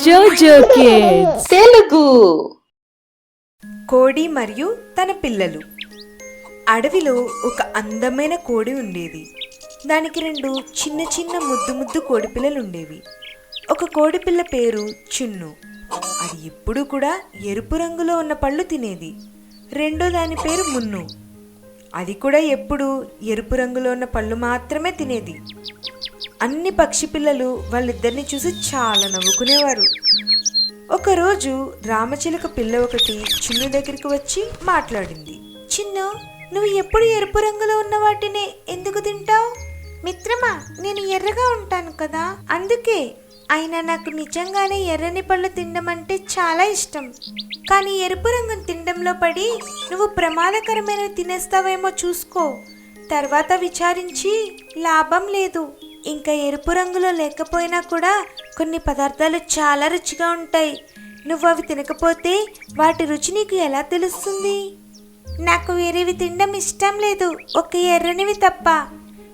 జోజో కిడ్స్ తెలుగు. కోడి మరియు తన పిల్లలు. అడవిలో ఒక అందమైన కోడి ఉండేది. దానికి రెండు చిన్న చిన్న ముద్దు ముద్దు కోడిపిల్లలు ఉండేవి. ఒక కోడిపిల్ల పేరు చున్ను. అది ఎప్పుడూ కూడా ఎరుపు రంగులో ఉన్న పళ్ళు తినేది. రెండో దాని పేరు మున్ను. అది కూడా ఎప్పుడూ ఎరుపు రంగులో ఉన్న పళ్ళు మాత్రమే తినేది. అన్ని పక్షి పిల్లలు వాళ్ళిద్దరిని చూసి చాలా నవ్వుకునేవారు. ఒకరోజు రామచిలుక పిల్ల ఒకటి చిన్ను దగ్గరికి వచ్చి మాట్లాడింది. చిన్ను, నువ్వు ఎప్పుడు ఎరుపు రంగులో ఉన్న వాటిని ఎందుకు తింటావు? మిత్రమా, నేను ఎర్రగా ఉంటాను కదా, అందుకే. అయినా నాకు నిజంగానే ఎర్రని పళ్ళు తినడం అంటే చాలా ఇష్టం. కానీ ఎరుపు రంగును తినడంలో పడి నువ్వు ప్రమాదకరమైనవి తినేస్తావేమో చూసుకో. తర్వాత విచారించి లాభం లేదు. ఇంకా ఎరుపు రంగులో లేకపోయినా కూడా కొన్ని పదార్థాలు చాలా రుచిగా ఉంటాయి. నువ్వు అవి తినకపోతే వాటి రుచి నీకు ఎలా తెలుస్తుంది? నాకు వేరేవి తినడం ఇష్టం లేదు, ఒక ఎర్రనివి తప్ప.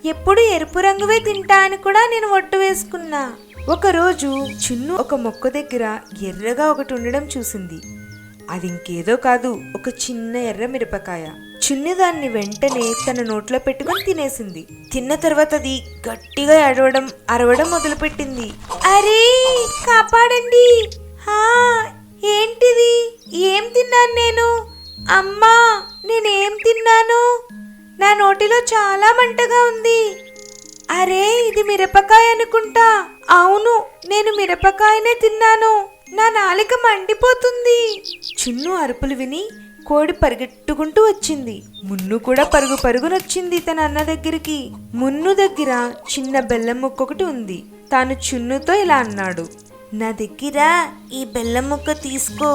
ఎప్పుడు ఎరుపు రంగువే తింటా అని కూడా నేను ఒట్టు వేసుకున్నా. ఒకరోజు చున్ను ఒక మొక్క దగ్గర ఎర్రగా ఒకటి ఉండడం చూసింది. అది ఇంకేదో కాదు, ఒక చిన్న ఎర్ర మిరపకాయ. చున్ను దాన్ని వెంటనే తన నోట్లో పెట్టుకొని తినేసింది. తిన్న తర్వాత అది గట్టిగా అరవడం మొదలుపెట్టింది. అరే, కాపాడండి! ఏంటిది? ఏం తిన్నాను నేను? అమ్మా, నేనేం తిన్నాను? నా నోటిలో చాలా మంటగా ఉంది. అరే, ఇది మిరపకాయ అనుకుంటా. అవును, నేను మిరపకాయనే తిన్నాను. నా నాలిక మండిపోతుంది. చున్ను అరుపులు విని కోడి పరిగెట్టుకుంటూ వచ్చింది. మున్ను కూడా పరుగునొచ్చింది తన అన్న దగ్గరికి. మున్ను దగ్గర చిన్న బెల్లం ముక్క ఒకటి ఉంది. తాను చున్నుతో ఇలా అన్నాడు, నా దగ్గర ఈ బెల్లం ముక్క తీసుకో.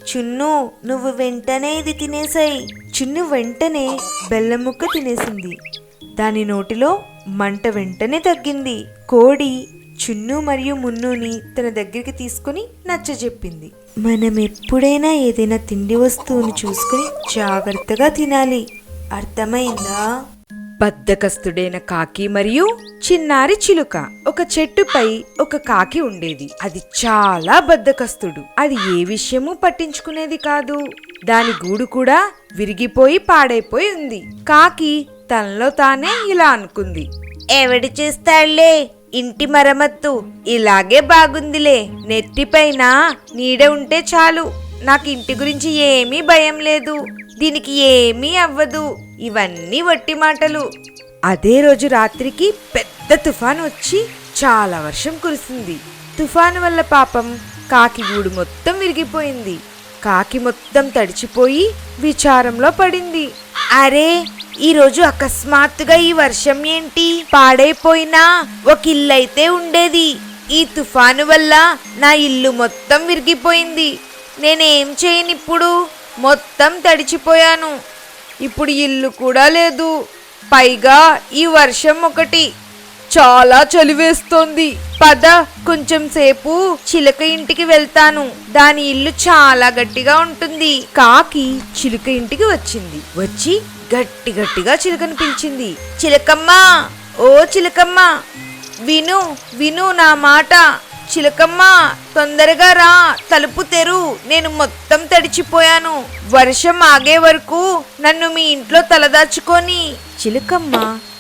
చున్ను, నువ్వు వెంటనే ఇది తినేసాయి. చున్ను వెంటనే బెల్లం ముక్క తినేసింది. దాని నోటిలో మంట వెంటనే తగ్గింది. కోడి చున్ను మరియు మున్నుని తన దగ్గరికి తీసుకుని నచ్చజెప్పింది. మనం ఎప్పుడైనా ఏదైనా తిండి వస్తువుని చూసుకుని జాగ్రత్తగా తినాలి, అర్థమైందా? బద్ధకస్తుడైన కాకి మరియు చిన్నారి చిలుక. ఒక చెట్టుపై ఒక కాకి ఉండేది. అది చాలా బద్ధకస్తుడు. అది ఏ విషయమూ పట్టించుకునేది కాదు. దాని గూడు కూడా విరిగిపోయి పాడైపోయి ఉంది. కాకి తనలో తానే ఇలా అనుకుంది, ఎవడి చేస్తాడులే ఇంటి మరమ్మత్తు, ఇలాగే బాగుందిలే. నెత్తిపైన నీడ ఉంటే చాలు, నాకు ఇంటి గురించి ఏమీ భయం లేదు. దీనికి ఏమీ అవ్వదు. ఇవన్నీ వట్టి మాటలు. అదే రోజు రాత్రికి పెద్ద తుఫాను వచ్చి చాలా వర్షం కురిసింది. తుఫాను వల్ల పాపం కాకి గూడు మొత్తం విరిగిపోయింది. కాకి మొత్తం తడిచిపోయి విచారంలో పడింది. అరే, ఈరోజు అకస్మాత్తుగా ఈ వర్షం ఏంటి? పాడైపోయినా ఒక ఇల్లు అయితే ఉండేది. ఈ తుఫాను వల్ల నా ఇల్లు మొత్తం విరిగిపోయింది. నేనేం చేయను ఇప్పుడు? మొత్తం తడిచిపోయాను. ఇప్పుడు ఇల్లు కూడా లేదు. పైగా ఈ వర్షం ఒకటి. చాలా చలివేస్తోంది. పద, కొంచెం సేపు చిలుక ఇంటికి వెళ్తాను. దాని ఇల్లు చాలా గట్టిగా ఉంటుంది. కాకి చిలుక ఇంటికి వచ్చింది. వచ్చి గట్టిగా చిలుకను పిలిచింది. చిలకమ్మా, ఓ చిలకమ్మా, విను విను నా మాట. చిలకమ్మా, తొందరగా రా, తలుపు తెరు. నేను మొత్తం తడిచిపోయాను. వర్షం ఆగే వరకు నన్ను మీ ఇంట్లో తలదాచుకొని. చిలకమ్మ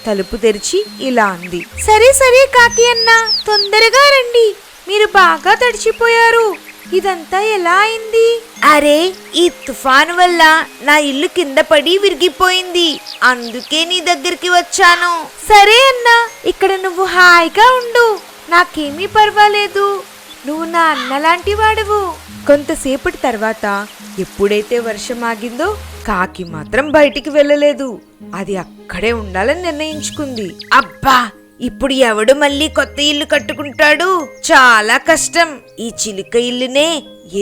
తలుపు తెరిచి ఇలా అంది, సరే సరే కాకి అన్న, తొందరగా రండి. మీరు బాగా తడిచిపోయారు. ఇదంతా ఎలా అయింది? అరే, ఈ తుఫాను వల్ల నా ఇల్లు కింద పడి విరిగిపోయింది. అందుకే నీ దగ్గరికి వచ్చాను. సరే అన్నా, ఇక్కడ నువ్వు హాయిగా ఉండు, నాకేమీ పర్వాలేదు. నువ్వు నా అన్న లాంటి వాడువు. కొంతసేపటి తర్వాత ఎప్పుడైతే వర్షం ఆగిందో కాకి మాత్రం బయటికి వెళ్ళలేదు. అది అక్కడే ఉండాలని నిర్ణయించుకుంది. అబ్బా, ఇప్పుడు ఎవడు మళ్ళీ కొత్త ఇల్లు కట్టుకుంటాడు? చాలా కష్టం. ఈ చిలుక ఇల్లునే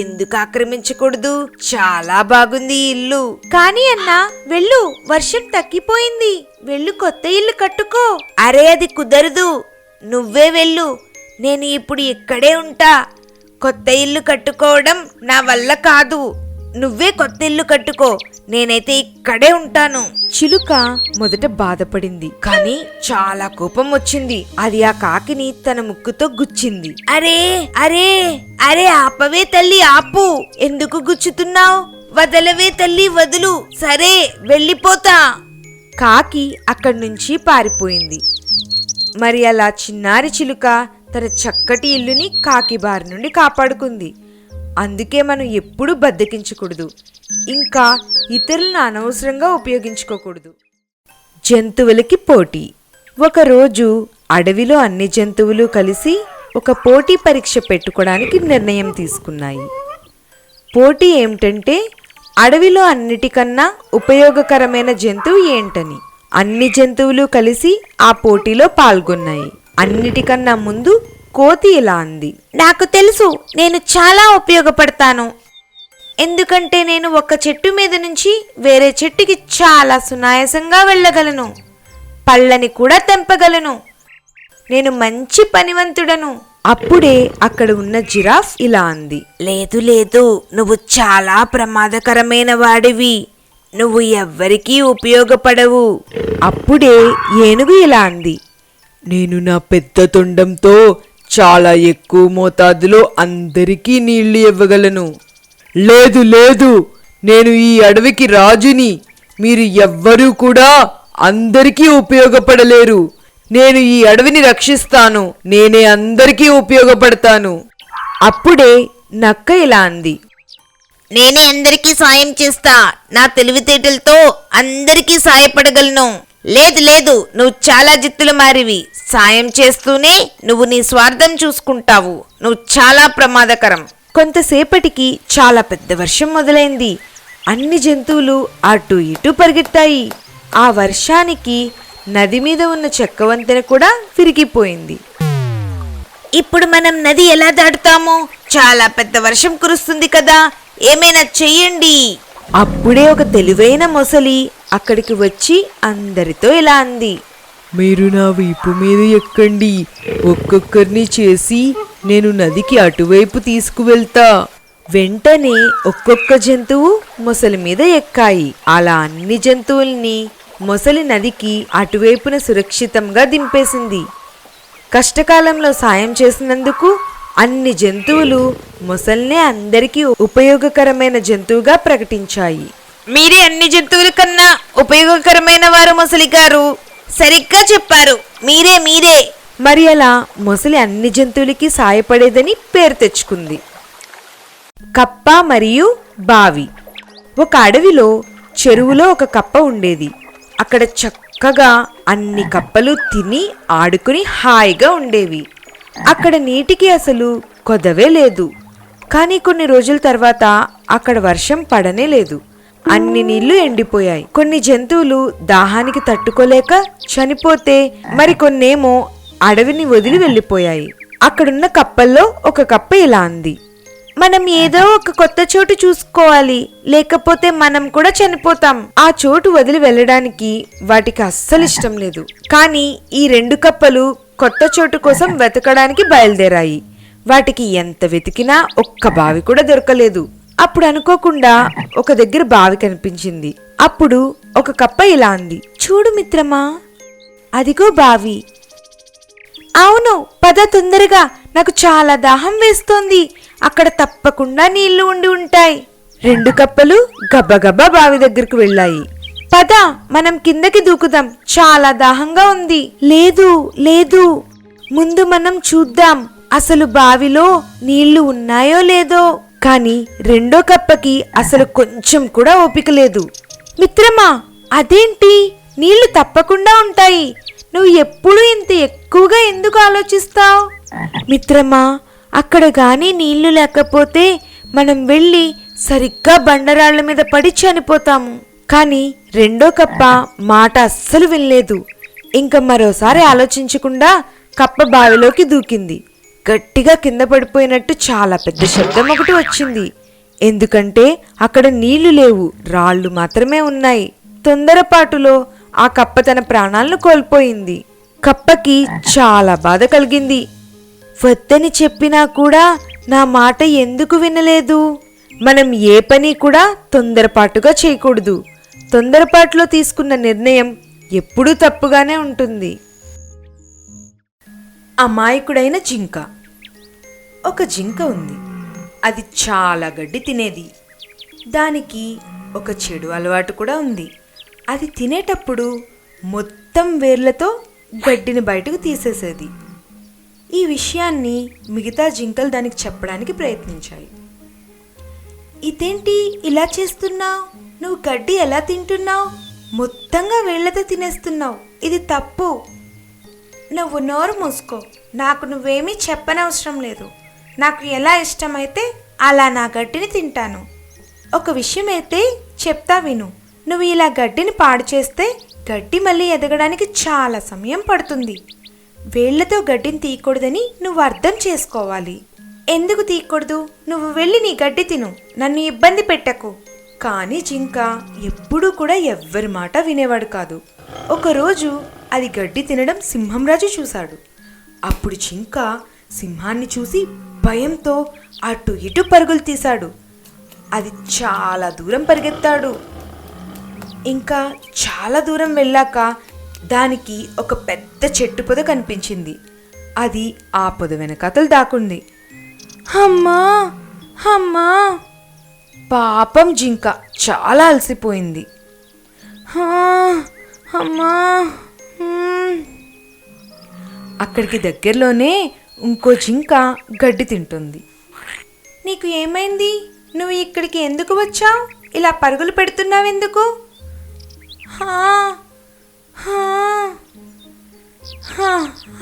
ఎందుకు ఆక్రమించకూడదు? చాలా బాగుంది ఈ ఇల్లు. కానీ అన్నా, వెళ్ళు, వర్షం తగ్గిపోయింది. వెళ్ళు, కొత్త ఇల్లు కట్టుకో. అరే, అది కుదరదు. నువ్వే వెళ్ళు, నేను ఇప్పుడు ఇక్కడే ఉంటా. కొత్త ఇల్లు కట్టుకోవడం నా వల్ల కాదు. నువ్వే కొత్త ఇల్లు కట్టుకో, నేనైతే ఇక్కడే ఉంటాను. చిలుక మొదట బాధపడింది, కానీ చాలా కోపం వచ్చింది. అది ఆ కాకిని తన ముక్కుతో గుచ్చింది. అరే అరే అరే ఆపవే తల్లి ఆపు, ఎందుకు గుచ్చుతున్నావు? వదలవే తల్లి వదులు, సరే వెళ్ళిపోతా. కాకి అక్కడి నుంచి పారిపోయింది. మరి అలా చిన్నారి చిలుక తన చక్కటి ఇల్లుని కాకి బారి నుండి కాపాడుకుంది. అందుకే మనం ఎప్పుడూ బద్దకించకూడదు, ఇంకా ఇతరులను అనవసరంగా ఉపయోగించుకోకూడదు. జంతువులకి పోటీ. ఒకరోజు అడవిలో అన్ని జంతువులు కలిసి ఒక పోటీ పరీక్ష పెట్టుకోవడానికి నిర్ణయం తీసుకున్నాయి. పోటీ ఏమిటంటే అడవిలో అన్నిటికన్నా ఉపయోగకరమైన జంతువు ఏంటని. అన్ని జంతువులు కలిసి ఆ పోటీలో పాల్గొన్నాయి. అన్నిటికన్నా ముందు కోతి ఇలా అంది, నాకు తెలుసు, నేను చాలా ఉపయోగపడతాను. ఎందుకంటే నేను ఒక చెట్టు మీద నుంచి వేరే చెట్టుకి చాలా సునాయాసంగా వెళ్ళగలను, పళ్ళని కూడా తెంపగలను, నేను మంచి పనివంతుడను. అప్పుడే అక్కడ ఉన్న జిరాఫ్ ఇలా అంది, లేదు లేదు, నువ్వు చాలా ప్రమాదకరమైన వాడివి, నువ్వు ఎవ్వరికీ ఉపయోగపడవు. అప్పుడే ఏనుగు ఇలా అంది, నేను నా పెద్ద తొండంతో చాలా ఎక్కువ మోతాదులో అందరికీ నీళ్లు ఇవ్వగలను. లేదు లేదు, నేను ఈ అడవికి రాజుని, మీరు ఎవ్వరూ కూడా అందరికీ ఉపయోగపడలేరు. నేను ఈ అడవిని రక్షిస్తాను, నేనే అందరికీ ఉపయోగపడతాను. అప్పుడే నక్క ఇలా అంది, నేనే అందరికీ సాయం చేస్తా, నా తెలివితేటలతో అందరికీ సాయపడగలను. లేదు లేదు, నువ్వు చాలా జిత్తులు మారివి, సాయం చేస్తూనే నువ్వు నీ స్వార్థం చూసుకుంటావు, నువ్వు చాలా ప్రమాదకరం. కొంతసేపటికి చాలా పెద్ద వర్షం మొదలైంది. అన్ని జంతువులు అటు ఇటు పరిగెత్తాయి. ఆ వర్షానికి నది మీద ఉన్న చెక్క వంతెన కూడా విరిగిపోయింది. ఇప్పుడు మనం నది ఎలా దాటుతామో? చాలా పెద్ద వర్షం కురుస్తుంది కదా, ఏమైనా చెయ్యండి. అప్పుడే ఒక తెలివైన మొసలి అక్కడికి వచ్చి అందరితో ఇలా అంది, మీరు నా వీపు మీద ఎక్కండి, ఒక్కొక్కరిని చేసి నేను నదికి అటువైపు తీసుకువెళ్తా. వెంటనే ఒక్కొక్క జంతువు మొసలి మీద ఎక్కాయి. అలా అన్ని జంతువుల్ని మొసలి నదికి అటువైపున సురక్షితంగా దింపేసింది. కష్టకాలంలో సాయం చేసినందుకు అన్ని జంతువులు మొసల్నే అందరికీ ఉపయోగకరమైన జంతువుగా ప్రకటించాయి. మీరే అన్ని జంతువుల కన్నా ఉపయోగకరమైన వారు మొసలి గారు, సరిగ్గా చెప్పారు, మీరే మీరే. మరి అలా మొసలి అన్ని జంతువులకి సాయపడేదని పేరు తెచ్చుకుంది. కప్ప మరియు బావి. ఒక అడవిలో చెరువులో ఒక కప్ప ఉండేది. అక్కడ చక్కగా అన్ని కప్పలు తిని ఆడుకుని హాయిగా ఉండేవి. అక్కడ నీటికి అసలు కొదవే లేదు. కానీ కొన్ని రోజుల తర్వాత అక్కడ వర్షం పడనే లేదు. అన్ని నీళ్లు ఎండిపోయాయి. కొన్ని జంతువులు దాహానికి తట్టుకోలేక చనిపోతే మరికొన్నేమో అడవిని వదిలి వెళ్ళిపోయాయి. అక్కడున్న కప్పల్లో ఒక కప్ప ఇలా అంది, మనం ఏదో ఒక కొత్త చోటు చూసుకోవాలి, లేకపోతే మనం కూడా చనిపోతాం. ఆ చోటు వదిలి వెళ్ళడానికి వాటికి అస్సలు ఇష్టం లేదు. కానీ ఈ రెండు కప్పలు కొత్త చోటు కోసం వెతకడానికి బయలుదేరాయి. వాటికి ఎంత వెతికినా ఒక్క బావి కూడా దొరకలేదు. అప్పుడు అనుకోకుండా ఒక దగ్గర బావి కనిపించింది. అప్పుడు ఒక కప్ప ఇలా అంది, చూడు మిత్రమా, అదిగో బావి. అవును, పద తొందరగా, నాకు చాలా దాహం వేస్తోంది, అక్కడ తప్పకుండా నీళ్లు ఉండి ఉంటాయి. రెండు కప్పలు గబగబా బావి దగ్గరకు వెళ్ళాయి. పద, మనం కిందకి దూకుదాం, చాలా దాహంగా ఉంది. లేదు లేదు, ముందు మనం చూద్దాం అసలు బావిలో నీళ్లు ఉన్నాయో లేదో. కానీ రెండో కప్పకి అసలు కొంచెం కూడా ఓపిక లేదు. మిత్రమా, అదేంటి, నీళ్లు తప్పకుండా ఉంటాయి, నువ్వు ఎప్పుడు ఇంత ఎక్కువగా ఎందుకు ఆలోచిస్తావు? మిత్రమా, అక్కడ గాని నీళ్లు లేకపోతే మనం వెళ్ళి సరిగ్గా బండరాళ్ల మీద పడి చనిపోతాము. కానీ రెండో కప్ప మాట అస్సలు వినలేదు. ఇంకా మరోసారి ఆలోచించకుండా కప్ప బావిలోకి దూకింది. గట్టిగా కింద పడిపోయినట్టు చాలా పెద్ద శబ్దం ఒకటి వచ్చింది. ఎందుకంటే అక్కడ నీళ్లు లేవు, రాళ్లు మాత్రమే ఉన్నాయి. తొందరపాటులో ఆ కప్ప తన ప్రాణాలను కోల్పోయింది. కప్పకి చాలా బాధ కలిగింది. వద్దని చెప్పినా కూడా నా మాట ఎందుకు వినలేదు? మనం ఏ పని కూడా తొందరపాటుగా చేయకూడదు. తొందరపాటులో తీసుకున్న నిర్ణయం ఎప్పుడూ తప్పుగానే ఉంటుంది. అమాయకుడైన జింక. ఒక జింక ఉంది. అది చాలా గడ్డి తినేది. దానికి ఒక చెడు అలవాటు కూడా ఉంది. అది తినేటప్పుడు మొత్తం వేర్లతో గడ్డిని బయటకు తీసేసేది. ఈ విషయాన్ని మిగతా జింకలు దానికి చెప్పడానికి ప్రయత్నించాయి. ఇదేంటి ఇలా చేస్తున్నావు? నువ్వు గడ్డి ఎలా తింటున్నావు? మొత్తంగా వేళ్లతో తినేస్తున్నావు. ఇది తప్పు. నువ్వు నోరు మూసుకో. నాకు నువ్వేమీ చెప్పనవసరం లేదు. నాకు ఎలా ఇష్టమైతే అలా నా గడ్డిని తింటాను. ఒక విషయం అయితే చెప్తా విను. నువ్వు ఇలా గడ్డిని పాడు చేస్తే గడ్డి మళ్ళీ ఎదగడానికి చాలా సమయం పడుతుంది. వేళ్లతో గడ్డిని తీయకూడదని నువ్వు అర్థం చేసుకోవాలి. ఎందుకు తీయకూడదు? నువ్వు వెళ్ళి నీ గడ్డి తిను, నన్ను ఇబ్బంది పెట్టకు. కానీ జింక ఎప్పుడూ కూడా ఎవ్వరి మాట వినేవాడు కాదు. ఒకరోజు అది గడ్డి తినడం సింహంరాజు చూశాడు. అప్పుడు జింక సింహాన్ని చూసి భయంతో అటు ఇటు పరుగులు తీశాడు. అది చాలా దూరం పరిగెత్తాడు. ఇంకా చాలా దూరం వెళ్ళాక దానికి ఒక పెద్ద చెట్టు పొద కనిపించింది. అది ఆ పొద వెనకాతలు దాక్కుంది. అమ్మా అమ్మా! పాపం జింక చాలా అలసిపోయింది. అమ్మా! అక్కడికి దగ్గరలోనే ఇంకో జింక గడ్డి తింటుంది. నీకు ఏమైంది? నువ్వు ఇక్కడికి ఎందుకు వచ్చావు? ఇలా పరుగులు పెడుతున్నావెందుకు?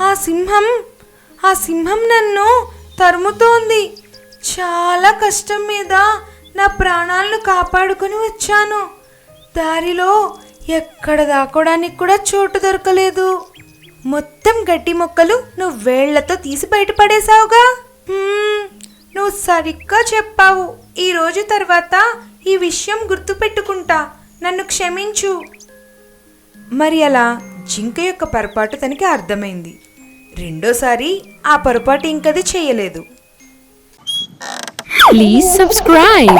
ఆ సింహం నన్ను తరుముతోంది. చాలా కష్టం మీద నా ప్రాణాలను కాపాడుకొని వచ్చాను. దారిలో ఎక్కడ దాక్కోడానికి కూడా చోటు దొరకలేదు. మొత్తం గడ్డి మొక్కలు నువ్వు వేళ్లతో తీసి బయటపడేశావుగా. నువ్వు సరిగ్గా చెప్పావు. ఈ రోజు తర్వాత ఈ విషయం గుర్తుపెట్టుకుంటా. నన్ను క్షమించు. మరి అలా జింక యొక్క పొరపాటు తనకి అర్థమైంది. రెండోసారి ఆ పొరపాటు ఇంకది చేయలేదు. Please subscribe.